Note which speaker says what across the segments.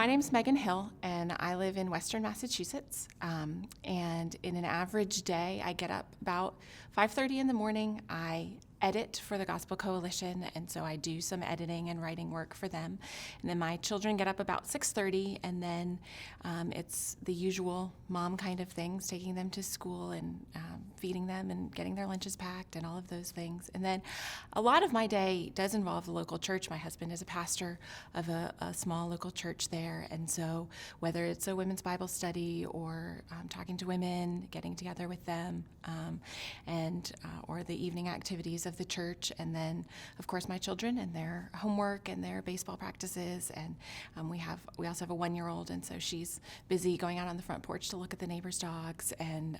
Speaker 1: My name's Megan Hill, and I live in Western Massachusetts. And in an average day, I get up about 5:30 in the morning. I edit for the Gospel Coalition, and so I do some editing and writing work for them. And then my children get up about 6:30, and then it's the usual mom kind of things, taking them to school and feeding them and getting their lunches packed and all of those things. And then a lot of my day does involve the local church. My husband is a pastor of a small local church there, and so whether it's a women's Bible study or talking to women, getting together with them, or the evening activities of the church, and then of course my children and their homework and their baseball practices, and we also have a 1-year-old, and so she's busy going out on the front porch to look at the neighbors' dogs, and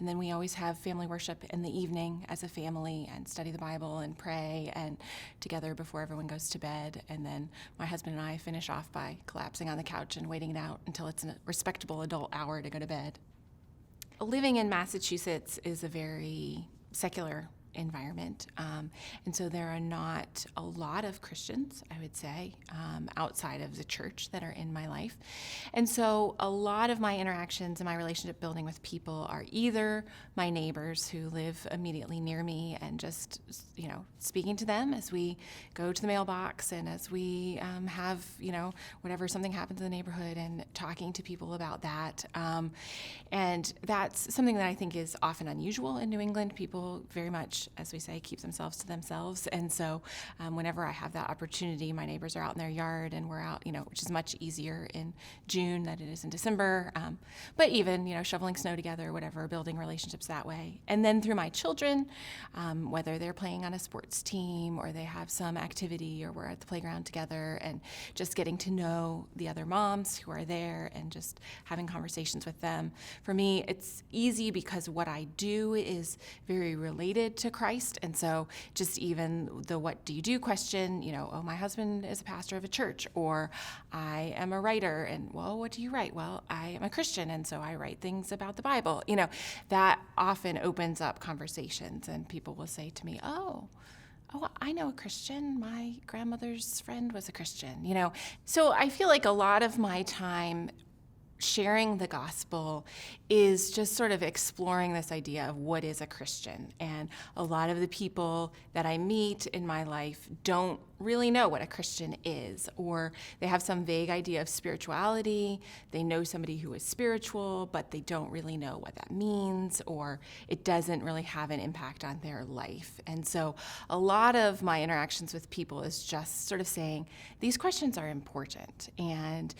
Speaker 1: then we always have family worship in the evening as a family and study the Bible and pray and together before everyone goes to bed, and then my husband and I finish off by collapsing on the couch and waiting it out until it's a respectable adult hour to go to bed. Living in Massachusetts is a very secular environment, and so there are not a lot of Christians, I would say, outside of the church that are in my life. And so a lot of my interactions and my relationship building with people are either my neighbors who live immediately near me and just, speaking to them as we go to the mailbox and as we have, whatever, something happens in the neighborhood, and talking to people about that. And that's something that I think is often unusual in New England. People very much, as we say, keep themselves to themselves. And so whenever I have that opportunity, my neighbors are out in their yard and we're out, which is much easier in June than it is in December. But even, shoveling snow together, whatever, building relationships that way. And then through my children, whether they're playing on a sports team or they have some activity or we're at the playground together, and just getting to know the other moms who are there and just having conversations with them. For me, it's easy because what I do is very related to Christ. And so just even the what do you do question, my husband is a pastor of a church, or I am a writer, and well, what do you write? Well, I am a Christian, and so I write things about the Bible. That often opens up conversations, and people will say to me, oh, I know a Christian. My grandmother's friend was a Christian, So I feel like a lot of my time sharing the gospel is just sort of exploring this idea of what is a Christian. And a lot of the people that I meet in my life don't really know what a Christian is, or they have some vague idea of spirituality. They know somebody who is spiritual, but they don't really know what that means, or it doesn't really have an impact on their life. And so a lot of my interactions with people is just sort of saying, these questions are important, and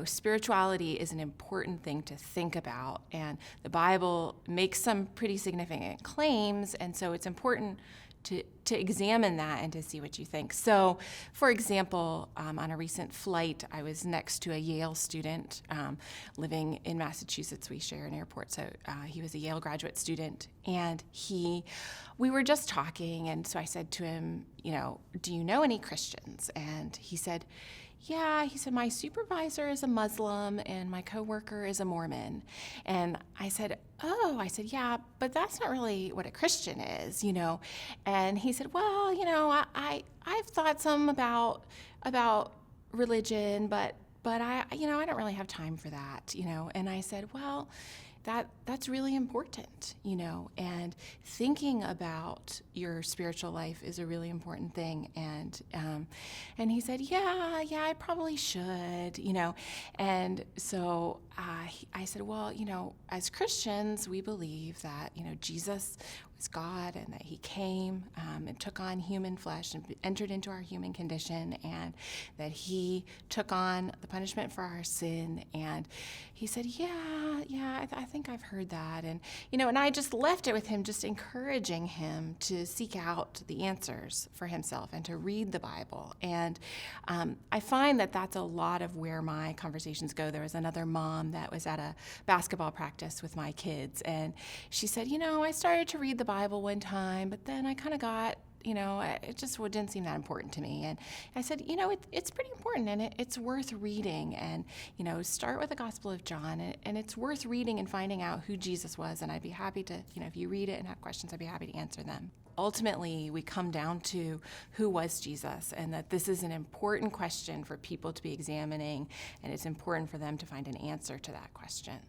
Speaker 1: spirituality is an important thing to think about, and the Bible makes some pretty significant claims, and so it's important to examine that and to see what you think. So, for example, on a recent flight, I was next to a Yale student living in Massachusetts. We share an airport, so he was a Yale graduate student, and we were just talking, and so I said to him, do you know any Christians? And he said, yeah, he said, my supervisor is a Muslim and my coworker is a Mormon. And I said, yeah, but that's not really what a Christian is, And he said, well, I've thought some about religion, but I don't really have time for that, And I said, well, that's really important, and thinking about your spiritual life is a really important thing. And he said, yeah, I probably should, And so I said, well, as Christians, we believe that, Jesus was God, and that he came and took on human flesh and entered into our human condition, and that he took on the punishment for our sin. And he said, yeah, I think I've heard that. And, and I just left it with him, just encouraging him to seek out the answers for himself and to read the Bible. And I find that that's a lot of where my conversations go. There was another mom that was at a basketball practice with my kids, and she said, I started to read the Bible one time, but then I kind of got, it just didn't seem that important to me. And I said, it's pretty important, and it's worth reading. And, start with the Gospel of John, and it's worth reading and finding out who Jesus was. And I'd be happy to, if you read it and have questions, I'd be happy to answer them. ultimately we come down to who was Jesus, and that this is an important question for people to be examining, and it's important for them to find an answer to that question.